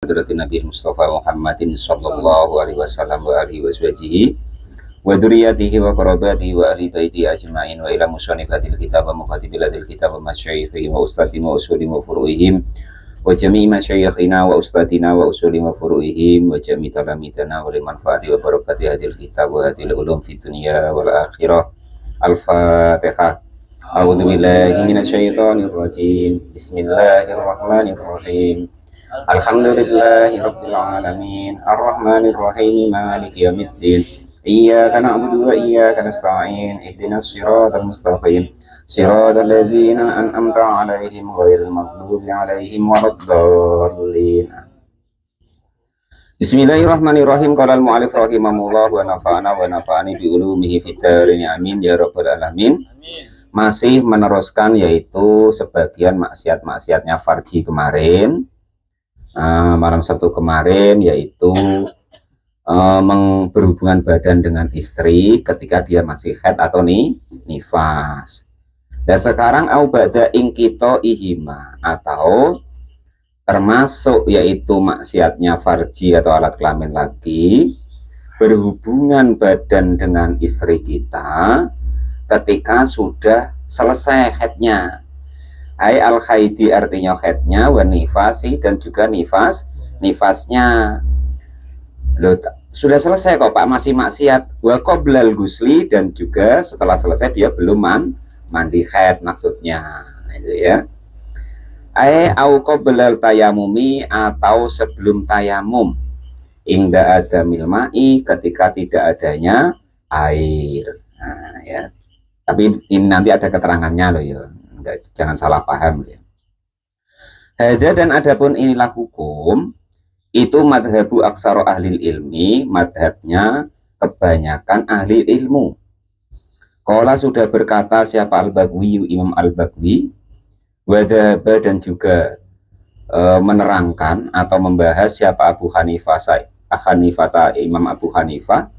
Hadratin Nabi Mustafa Muhammadin sallallahu alaihi wasallam wa alihi washabihi wa dzurriyyatihi wa qarabatihi wa ahli baiti ajma'in wa ila musannifatil kitab wa mukhatibilatil kitab wa masyayikhi wa ustadina wa usuli wa furu'ihim wa jami'i masyayikhina wa ustadina wa usuli wa furu'ihim wa jami'i talamidana wa limanfaati wa barakati hadil kitab wa hadil ulum fid dunya wal akhirah. Al-Fatihah. A'udzu billahi minasyaitonir rajim. Bismillahirrahmanirrahim. Alhamdulillahi rabbil alamin arrahmanir rahim maliki yaumiddin iyyaka na'budu wa iyyaka nasta'in ihdinas siratal mustaqim siratal ladzina an'amta 'alaihim ghairil maghdubi 'alaihim waladdallin. Bismillahirrahmanirrahim. Qala al-mu'allif rahimahullah wa nafa'ani bi ulumihi fid dharain amin ya rabbal alamin. Masih meneruskan yaitu sebagian maksiat-maksiatnya farji kemarin. Malam Sabtu kemarin yaitu berhubungan badan dengan istri ketika dia masih haid atau nifas. Dan sekarang au ba'da ingkito ihima atau termasuk yaitu maksiatnya farji atau alat kelamin lagi berhubungan badan dengan istri kita ketika sudah selesai haidnya. Ai al-haidi artinya haidnya, wa nifasi dan juga nifasnya. Loh, sudah selesai kok Pak, masih maksiat. Wa qoblal gusli dan juga setelah selesai dia belum mandi haid maksudnya. Itu ya. Ai au qoblal tayamumi atau sebelum tayamum. Ingda adamil ma'i ketika tidak adanya air. Nah, ya. Tapi ini nanti ada keterangannya loh ya. Jangan salah paham ya. Hada dan adapun inilah hukum itu madhabu aksaro ahli ilmi, madhabnya kebanyakan ahli ilmu. Qala sudah berkata siapa al-Bagwi, Imam al-Bagwi, wadhaba dan juga menerangkan atau membahas siapa Abu Hanifah, Imam Abu Hanifah,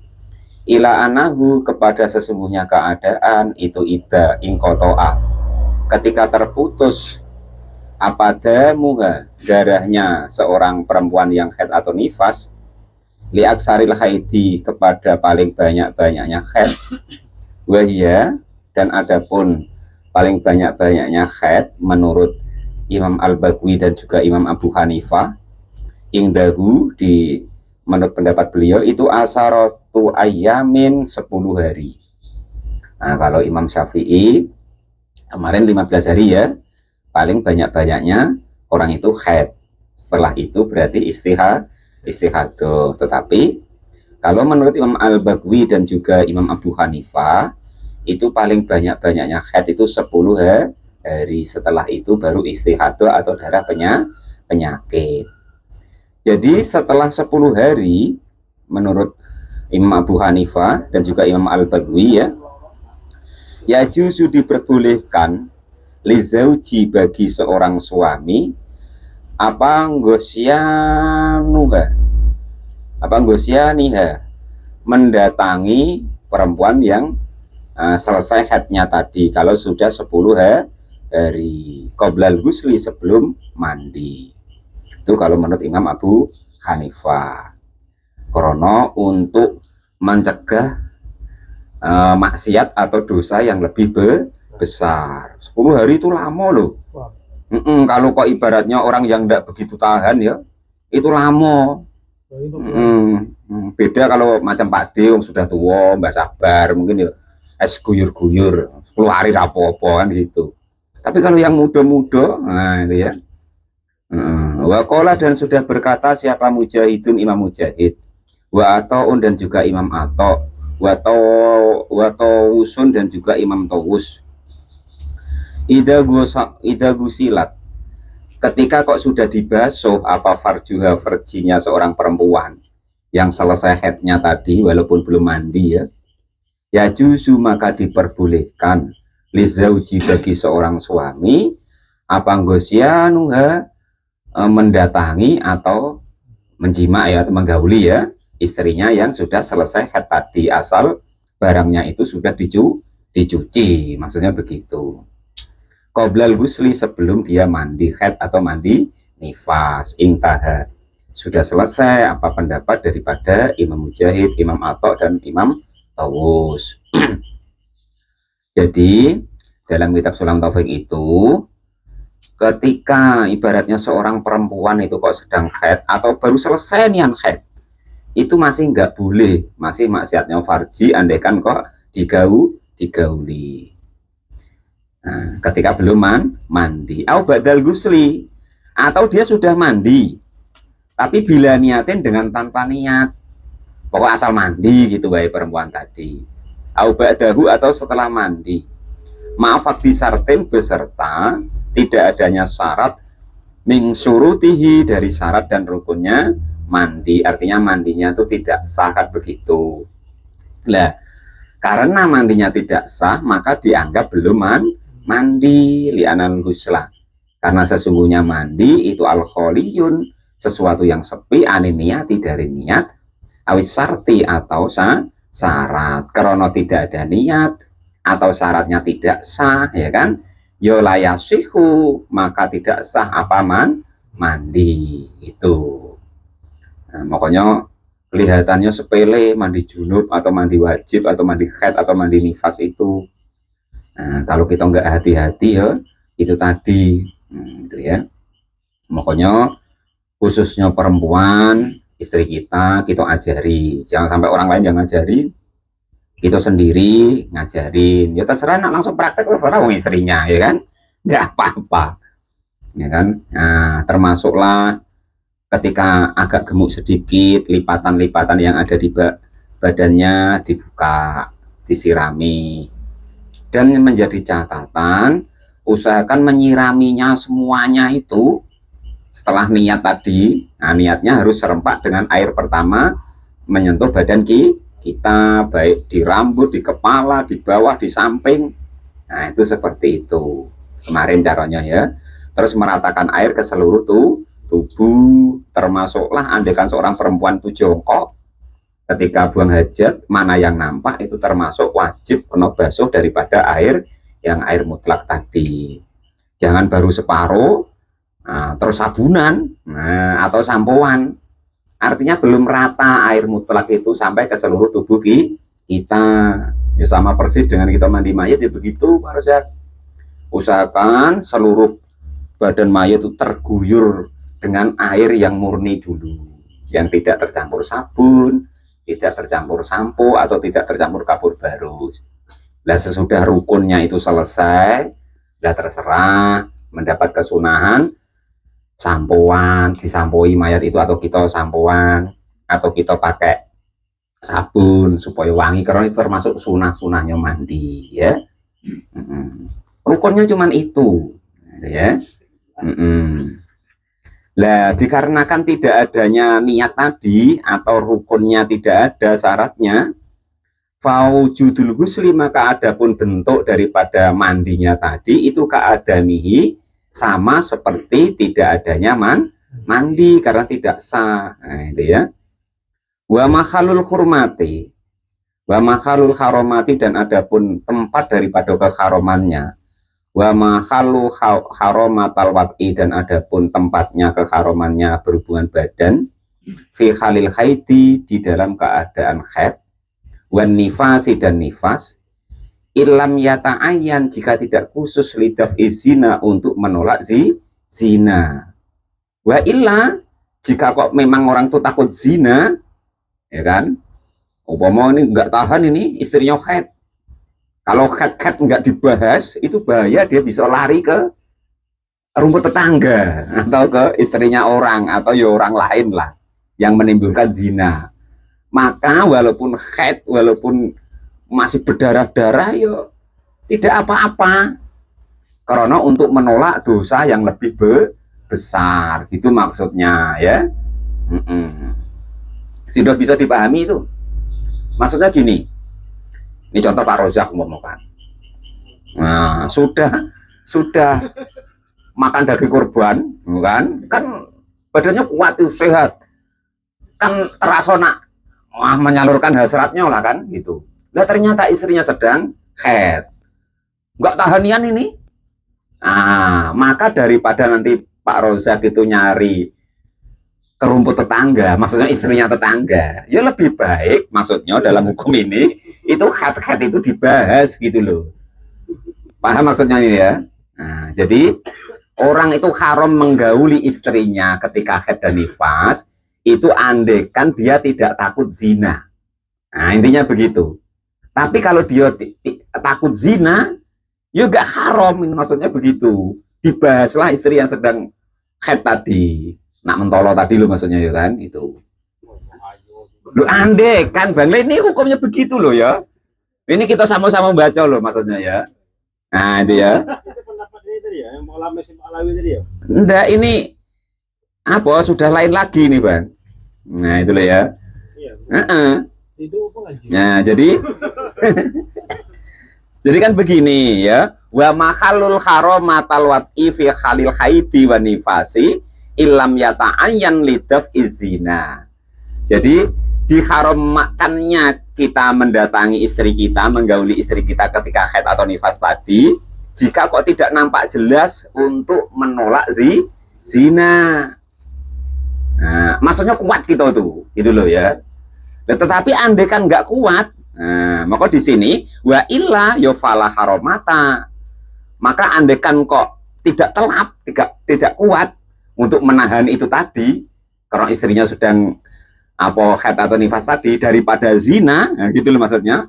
ila anahu kepada sesungguhnya keadaan itu ida ingkotoa ketika terputus apa damuha darahnya seorang perempuan yang haid atau nifas liaksaril haidi kepada paling banyak-banyaknya haid wahia dan adapun paling banyak-banyaknya haid menurut Imam al-Bagwi dan juga Imam Abu Hanifah ingdahu menurut pendapat beliau itu asaratu ayamin 10 hari. Nah kalau Imam Syafi'i kemarin 15 hari ya, paling banyak-banyaknya orang itu haid. Setelah itu berarti istihadah. Tetapi kalau menurut Imam al-Bagwi dan juga Imam Abu Hanifah itu paling banyak-banyaknya haid itu 10 hari. Setelah itu baru istihadah atau darah penyakit. Jadi setelah 10 hari menurut Imam Abu Hanifah dan juga Imam al-Bagwi ya juzu diperbolehkan lizauji bagi seorang suami apa nggosianiha mendatangi perempuan yang selesai haidnya tadi kalau sudah 10 hari qoblal gusli sebelum mandi. Itu kalau menurut Imam Abu Hanifah karena untuk mencegah maksiat atau dosa yang lebih besar. 10 hari itu lama loh. Kalau kok ibaratnya orang yang tidak begitu tahan ya itu lama. Beda kalau macam Pak D yang sudah tua, Mbak Sabar mungkin ya es guyur-guyur 10 hari apa-apa kan gitu. Tapi kalau yang muda-muda nah itu ya. Waqala dan sudah berkata siapa Mujahidun Imam Mujahid wa Ata'un dan juga Imam Ata' wa Tawusun dan juga Imam Tawus ida gusilat ketika kok sudah dibasuh apa farjuha farjinya seorang perempuan yang selesai haidnya tadi walaupun belum mandi ya juzu maka diperbolehkan lizauji bagi seorang suami apa gosyanuha mendatangi atau menjima atau menggauli istrinya yang sudah selesai haid tadi asal barangnya itu sudah dicuci maksudnya begitu. Qoblal gusli sebelum dia mandi haid atau mandi nifas intaha Sudah selesai apa pendapat daripada Imam Mujahid, Imam Atha, dan Imam Tawus. Jadi dalam kitab Sulam Taufik itu, ketika ibaratnya seorang perempuan itu kok sedang haid atau baru selesai nian haid, itu masih nggak boleh, masih maksiatnya farji, andaikan kok digauli. Nah, ketika belum mandi, au badal gusli, atau dia sudah mandi, tapi bila niatin dengan tanpa niat, pokok asal mandi gitu baik perempuan tadi. Au ba'dahu, atau setelah mandi. Ma'afak disartin beserta tidak adanya syarat min surutihi, dari syarat dan rukunnya mandi. Artinya mandinya itu tidak sah begitu. Lah, karena mandinya tidak sah, maka dianggap belum mandi li'anal husla. Karena sesungguhnya mandi itu al-kholiyun, sesuatu yang sepi, anin niati, dari niat, awis sarti, atau syarat. Karena tidak ada niat atau syaratnya tidak sah, ya kan, yolayasihu, maka tidak sah apa mandi itu. Nah, makanya kelihatannya sepele mandi junub atau mandi wajib atau mandi haid atau mandi nifas itu. Nah, kalau kita nggak hati-hati ya itu tadi, gitu ya. Makanya khususnya perempuan, istri kita ajari, jangan sampai orang lain yang ngajari, kita sendiri ngajarin. Ya terserah, nak langsung praktek terserah wong istrinya, ya kan, nggak apa-apa, ya kan. Nah, termasuklah ketika agak gemuk sedikit, lipatan-lipatan yang ada di badannya dibuka, disirami, dan menjadi catatan, usahakan menyiraminya semuanya itu setelah niat tadi. Nah, niatnya harus serempak dengan air pertama menyentuh badan kita, baik di rambut, di kepala, di bawah, di samping. Nah, itu seperti itu kemarin caranya ya. Terus meratakan air ke seluruh tubuh, termasuklah andaikan seorang perempuan itu jongkok ketika buang hajat, mana yang nampak itu termasuk wajib kena basuh daripada air yang air mutlak tadi. Jangan baru separuh, nah, terus sabunan, nah, atau sampoan. Artinya belum rata air mutlak itu sampai ke seluruh tubuh kita. Ya sama persis dengan kita mandi mayat ya begitu, Pak Rozak. Usahakan seluruh badan mayat itu terguyur dengan air yang murni dulu, yang tidak tercampur sabun, tidak tercampur sampo, atau tidak tercampur kapur barus. Nah, sesudah rukunnya itu selesai, nah terserah mendapat kesunahan sampoan, disampoi mayat itu, atau kita sampoan, atau kita pakai sabun supaya wangi, karena itu termasuk sunah-sunahnya mandi ya. Rukunnya cuman itu ya. Lah, dikarenakan tidak adanya niat tadi atau rukunnya tidak ada syaratnya, faujudul husli, maka adapun bentuk daripada mandinya tadi itu keadamihi, sama seperti tidak adanya mandi karena tidak sah. Nah, itu ya. Wa makhalul hurmati, wa makhalul haromati, dan adapun tempat daripada keharomannya. Wa makhalu haromatal wat'i, dan adapun tempatnya keharomannya berhubungan badan. Fi halil haidi, di dalam keadaan haid. Wan nifasi, dan nifas. Ilam yata'ayyan, jika tidak khusus lidaf izina, untuk menolak zina. Wa illa, jika kok memang orang itu takut zina, ya kan, umpama ini nggak tahan, ini istrinya haid, kalau haid nggak dibahas itu bahaya, dia bisa lari ke rumput tetangga atau ke istrinya orang, atau ya orang lain lah yang menimbulkan zina. Maka walaupun haid, walaupun masih berdarah-darah, ya tidak apa-apa, karena untuk menolak dosa yang lebih besar, gitu maksudnya ya. Sudah bisa dipahami itu. Maksudnya gini, ini contoh Pak Rozak umpamakan. Nah, sudah makan daging kurban, kan badannya kuat, sehat, kan rasona menyalurkan hasratnya lah kan gitu. Nah, ternyata istrinya sedang haid, nggak tahanian ini. Nah, maka daripada nanti Pak Rozak itu nyari ke rumput tetangga, maksudnya istrinya tetangga, ya lebih baik maksudnya dalam hukum ini itu haid itu dibahas gitu loh. Paham maksudnya ini ya? Nah, jadi orang itu haram menggauli istrinya ketika haid dan nifas itu andekan dia tidak takut zina. Nah, intinya begitu. Tapi kalau dia takut zina, ya gak haram, maksudnya begitu. Dibahaslah istri yang sedang haid tadi. Nak mentolo tadi lo maksudnya ya kan itu. Lo andai kan bang, ini hukumnya begitu loh ya. Ini kita sama-sama baca loh maksudnya ya. Nah itu ya. Enggak, ini apa sudah lain lagi nih bang. Nah itu loh ya. Nah jadi jadi kan begini ya. Wa mahalul haromatal wat'i fi khalil haidi wa nifasi ilam yata'ayyan lidaf izina. Jadi diharamkannya kita mendatangi istri kita, menggauli istri kita ketika haid atau nifas tadi, jika kok tidak nampak jelas untuk menolak zina. Nah, maksudnya kuat kita tuh, itu loh ya. Nah, tetapi andai kan nggak kuat, nah, maka di sini wa illa yofala haromata. Maka andai kan kok tidak telap, tidak kuat untuk menahan itu tadi, karena istrinya sedang apa haid atau nifas tadi, daripada zina, nah, gitu loh maksudnya.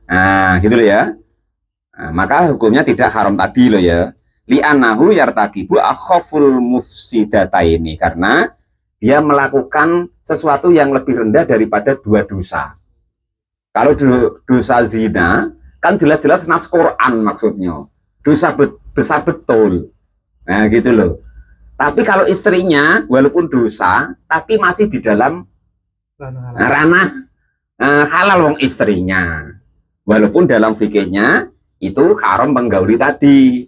Nah, gitu loh ya. Nah, maka hukumnya tidak haram tadi loh ya. Li'annahu yartakibu akhaful mufsidata ini, karena dia melakukan sesuatu yang lebih rendah daripada dua dosa. Kalau dosa zina kan jelas-jelas nas Quran maksudnya. Dosa besar betul. Nah, gitu loh. Tapi kalau istrinya walaupun dosa, tapi masih di dalam ranah halal wong istrinya. Walaupun dalam fikihnya itu haram menggauli tadi.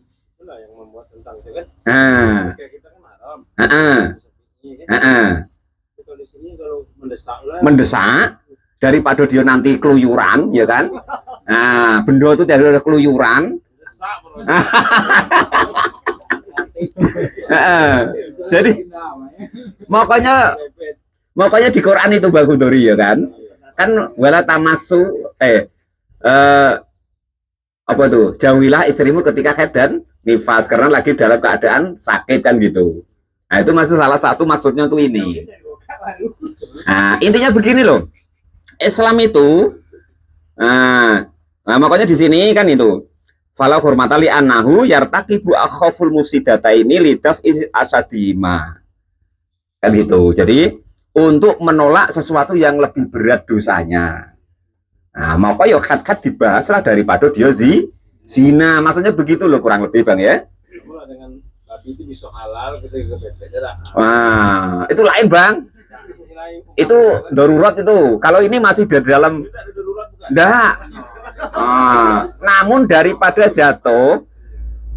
Mendesak daripada dia nanti keluyuran, ya kan? Nah, benda itu dari keluyuran. Jadi makanya di Quran itu Bagudori ya kan wala tamasu apa tuh, jauhilah istrimu ketika haid dan nifas karena lagi dalam keadaan sakit kan gitu. Nah itu masuk salah satu maksudnya tuh ini. Nah intinya begini loh, Islam itu nah makanya di sini kan itu fala hurmatali annahu yartakibu akhaful mufsidata ini lidaf asadima kan gitu. Jadi untuk menolak sesuatu yang lebih berat dosanya. Nah, maka ya khat-khat dibahaslah daripada dia zina. Maksudnya begitu loh kurang lebih bang ya. Wah, itu lain bang. Itu darurat itu. Kalau ini masih di dalam enggak. Namun daripada jatuh,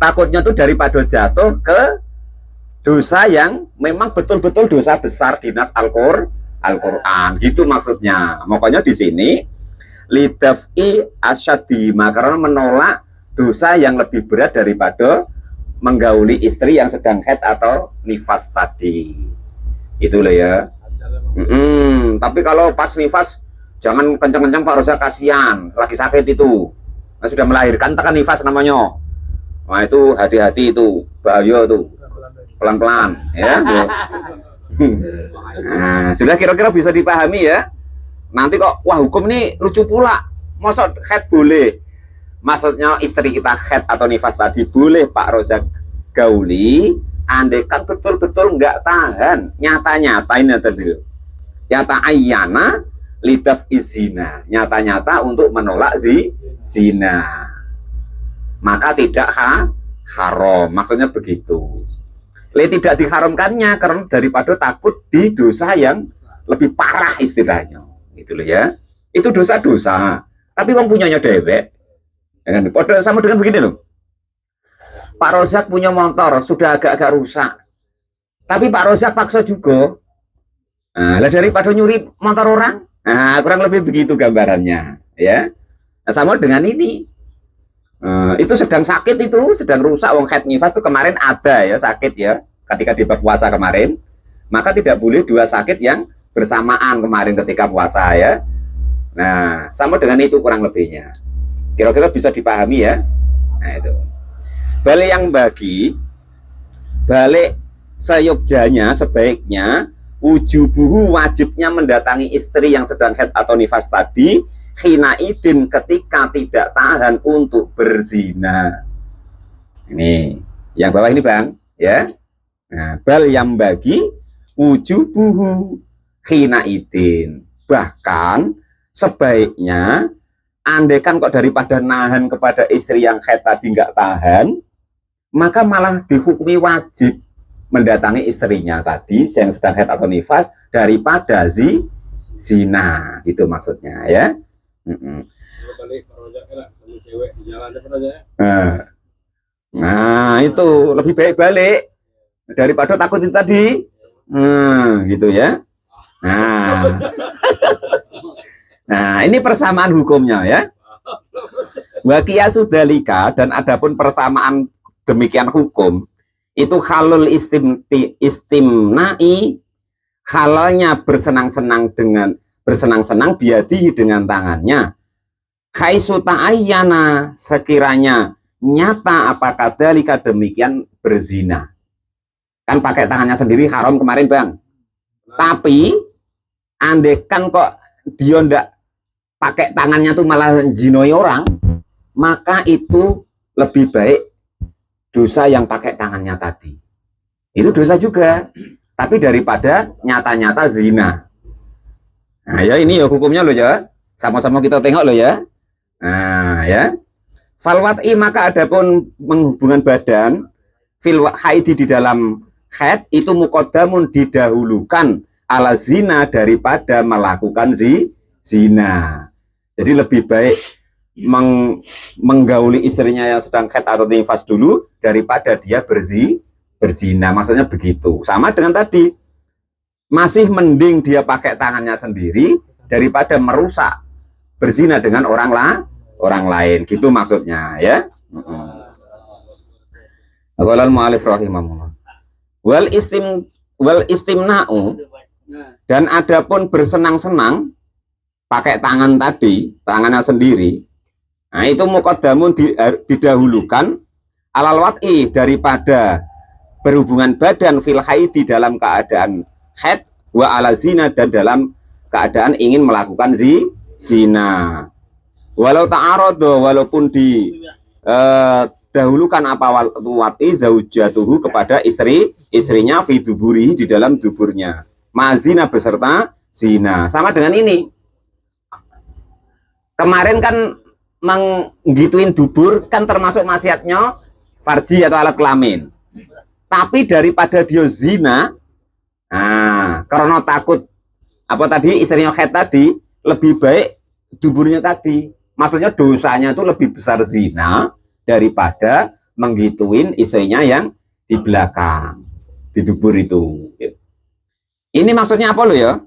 takutnya tuh daripada jatuh ke dosa yang memang betul-betul dosa besar di nas Al-Quran gitu maksudnya. Makanya di sini lidaf'i asyadima karena menolak dosa yang lebih berat daripada menggauli istri yang sedang haid atau nifas tadi. Itulah ya. Tapi kalau pas nifas jangan kencang-kencang Pak Rosa, kasihan lagi sakit itu. Nah, sudah melahirkan tekan nifas namanya. Nah itu hati-hati itu, bahaya tuh. Pelan-pelan ya. Nah, sudah kira-kira bisa dipahami ya. Nanti kok wah hukum ini lucu pula. Maksud haid boleh. Maksudnya istri kita haid atau nifas tadi boleh Pak Rozak gauli, andaikan betul-betul nggak tahan, nyata-nyata ini tadi. Nyata ayana lidaf izina, nyata-nyata untuk menolak zina. Maka tidak haram. Maksudnya begitu. Tidak diharamkannya karena daripada takut di dosa yang lebih parah istilahnya gitu loh ya. Itu dosa-dosa tapi bang punyanya dewek ya kan? Sama dengan begini loh, Pak Rozak punya motor sudah agak-agak rusak tapi Pak Rozak paksa juga. Nah, daripada nyuri motor orang, nah kurang lebih begitu gambarannya ya. Nah, sama dengan ini itu sedang sakit, itu sedang rusak wong haid nifas itu kemarin ada ya sakit ya ketika di berpuasa kemarin. maka tidak boleh dua sakit yang bersamaan kemarin ketika puasa ya. Nah, sama dengan itu kurang lebihnya. Kira-kira bisa dipahami ya. Nah, itu. Balik yang balik seyogjanya sebaiknya wujubuhu wajibnya mendatangi istri yang sedang haid atau nifas tadi khina idin ketika tidak tahan untuk berzina. Ini yang bawah ini Bang ya. Nah, bal yang wujubuhu khina idin, bahkan sebaiknya andaikan kok daripada nahan kepada istri yang haid tadi nggak tahan, maka malah dihukumi wajib mendatangi istrinya tadi yang sedang haid atau nifas daripada zina, itu maksudnya ya. Nah itu lebih baik balik daripada takut itu tadi, gitu ya. Nah ini persamaan hukumnya ya. Wakia sudalika, dan adapun persamaan demikian hukum itu halul istimna'i, halalnya bersenang-senang biadihi dengan tangannya, khaisu ta'ayyana, sekiranya nyata apa kadalika demikian berzina. Kan pakai tangannya sendiri haram kemarin Bang, tapi andekan kok dia ndak pakai tangannya tuh malah jinoi orang, maka itu lebih baik dosa yang pakai tangannya tadi. Itu dosa juga, tapi daripada nyata-nyata zina. Nah ya ini ya hukumnya loh ya, sama-sama kita tengok loh ya. Nah ya, falwat'i, maka adapun menghubungan badan fil haidi di dalam haid itu muqaddamun, didahulukan ala zina daripada melakukan zina. Jadi lebih baik menggauli istrinya yang sedang haid atau nifas dulu daripada dia berzina. Maksudnya begitu. Sama dengan tadi, masih mending dia pakai tangannya sendiri daripada merusak berzina dengan orang lain. Gitu maksudnya ya. Qala al-mu'allif rahimahullah. Wal istimna'u, dan adapun bersenang-senang pakai tangan tadi, tangannya sendiri, nah itu muqaddamun, didahulukan alal wat'i, daripada berhubungan badan fil haidi dalam keadaan haid, wa ala zina, dan dalam keadaan ingin melakukan zina. Walau ta'arodo, walaupun dahulukan apa wat'i zaujatuhu, kepada istrinya fi duburi, di dalam duburnya, ma'zina, beserta zina. Sama dengan ini. Kemarin kan menggituin dubur kan termasuk maksiatnya farji atau alat kelamin. Tapi daripada dia zina, karena takut apa tadi istrinya haid tadi, lebih baik duburnya tadi. Maksudnya dosanya itu lebih besar zina daripada menggituin istrinya yang di belakang, di dubur itu. Ini maksudnya apa lo ya?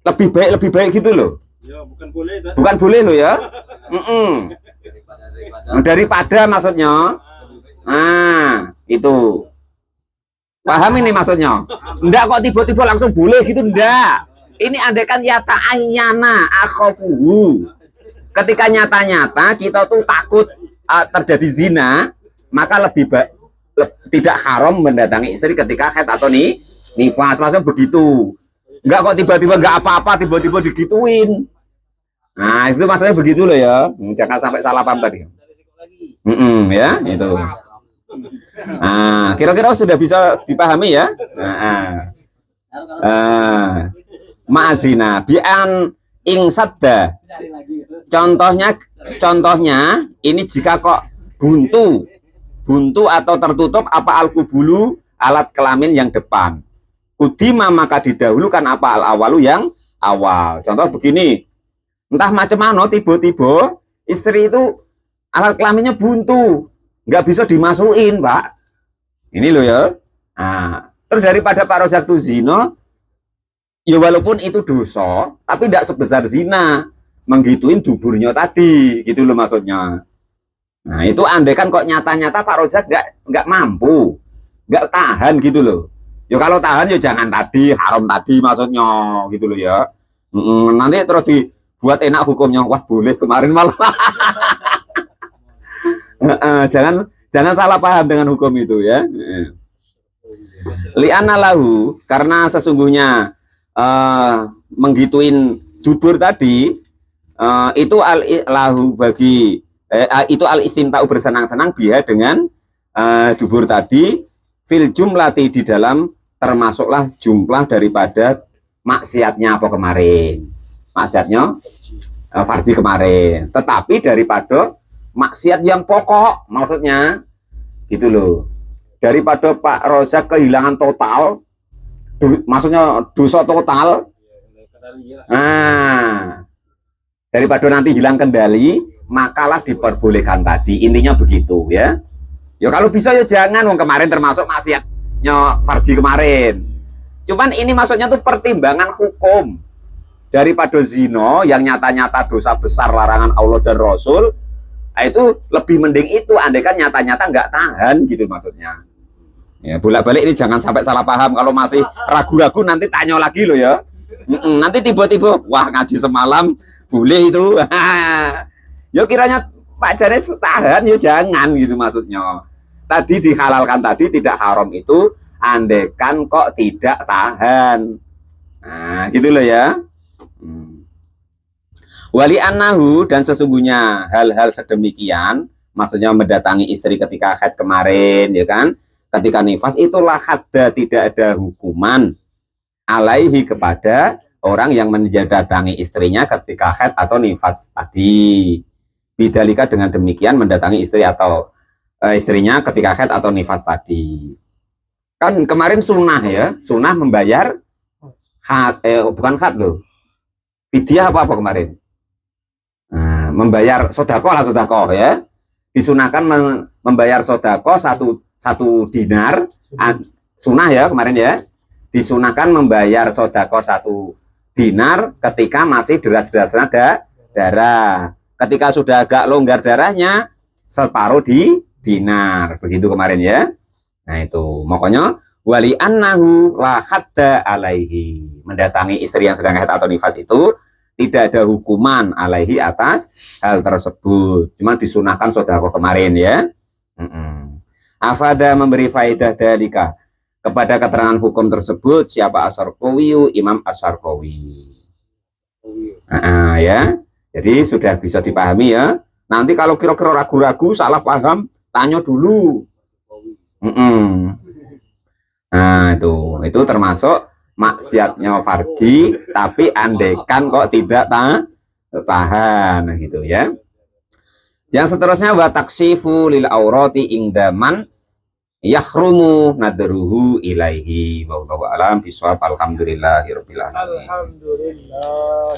Lebih baik gitu loh. Ya, bukan boleh loh ya. Daripada maksudnya. Itu. Paham ini maksudnya? Enggak kok tiba-tiba langsung boleh gitu, enggak. Ini andaikan yata ayyana akhafuhu. Ketika nyata-nyata kita tuh takut terjadi zina, maka lebih baik tidak haram mendatangi istri ketika haid atau nifas. Maksudnya begitu. Enggak kok tiba-tiba enggak apa-apa, tiba-tiba digituin. Nah itu maksudnya begitu loh ya, jangan sampai salah paham tadi. Ya itu. Nah kira-kira sudah bisa dipahami ya. Ma'azina bi'an ingsadda. Contohnya ini jika kok buntu atau tertutup apa al-kubulu, alat kelamin yang depan. Kudima, maka didahulukan apa al-awalu, yang awal. Contoh begini, entah macam mana tiba-tiba istri itu alat kelaminnya buntu, nggak bisa dimasukin Pak. Ini loh ya. Nah, terus daripada Pak Rozak itu zina, ya walaupun itu dosa, tapi tidak sebesar zina menggituin duburnya tadi, gitu loh maksudnya. Nah itu andai kan kok nyata-nyata Pak Rozak nggak mampu, nggak tahan gitu loh. Ya kalau tahan ya jangan tadi, haram tadi maksudnya gitu loh ya. Nanti terus dibuat enak hukumnya. Wah, boleh kemarin malah. jangan jangan salah paham dengan hukum itu ya. Li'anna lahu, karena sesungguhnya menggituin dubur tadi itu lahu bagi itu al istimta'u bersenang-senang biha dengan dubur tadi fil jumlati di dalam termasuklah jumlah daripada maksiatnya apa kemarin, maksiatnya farji kemarin, tetapi daripada maksiat yang pokok maksudnya gitu loh, daripada Pak Rozak kehilangan total maksudnya dosa total, nah daripada nanti hilang kendali makalah diperbolehkan tadi, intinya begitu ya. Ya kalau bisa ya jangan, wong kemarin termasuk maksiatnya farji kemarin. Cuman ini maksudnya tuh pertimbangan hukum daripada zina yang nyata-nyata dosa besar larangan Allah dan Rasul. Nah, itu lebih mending itu, andai kan nyata-nyata nggak tahan gitu maksudnya. Ya bolak-balik ini jangan sampai salah paham. Kalau masih ragu-ragu nanti tanya lagi loh ya. Nanti tiba-tiba wah ngaji semalam boleh itu. Ya kiranya Pak Janes tahan ya jangan gitu maksudnya. Tadi dihalalkan tadi tidak haram itu andekan kok tidak tahan. Nah, gitu loh ya. Wali annahu, dan sesungguhnya hal-hal sedemikian, maksudnya mendatangi istri ketika haid kemarin ya kan, ketika nifas, itulah hadda, tidak ada hukuman alaihi kepada orang yang mendatangi istrinya ketika haid atau nifas tadi. Bidalika, dengan demikian mendatangi istri atau istrinya ketika haid atau nifas tadi. Kan kemarin sunnah ya, sunnah membayar had, bukan had loh, fidyah apa kemarin? Nah, membayar sodako lah, sodako ya, disunahkan membayar sodako satu dinar, sunnah ya kemarin ya, disunahkan membayar sodako 1 dinar ketika masih deras-derasnya darah. Ketika sudah agak longgar darahnya, separuh di dinar, begitu kemarin ya. Nah itu makanya wali annahu la hadda alaihi, mendatangi istri yang sedang haid atau nifas itu tidak ada hukuman alaihi atas hal tersebut, cuma disunahkan sedekah kemarin ya. Afada, memberi faedah dalika kepada keterangan hukum tersebut siapa? Asy-Syarqawi, Imam Asy-Syarqawi. Ya, jadi sudah bisa dipahami ya. Nanti kalau kira-kira ragu-ragu, salah paham, tanya dulu. Nah itu termasuk maksiatnya farji, tapi andekan kok tidak tahan gitu ya. Yang seterusnya wa taksifu lil aurati ingdaman yahrumu nadruhu ilaihi. Wallahu a'lam bishawab. Alhamdulillahirabbil alamin. Alhamdulillah.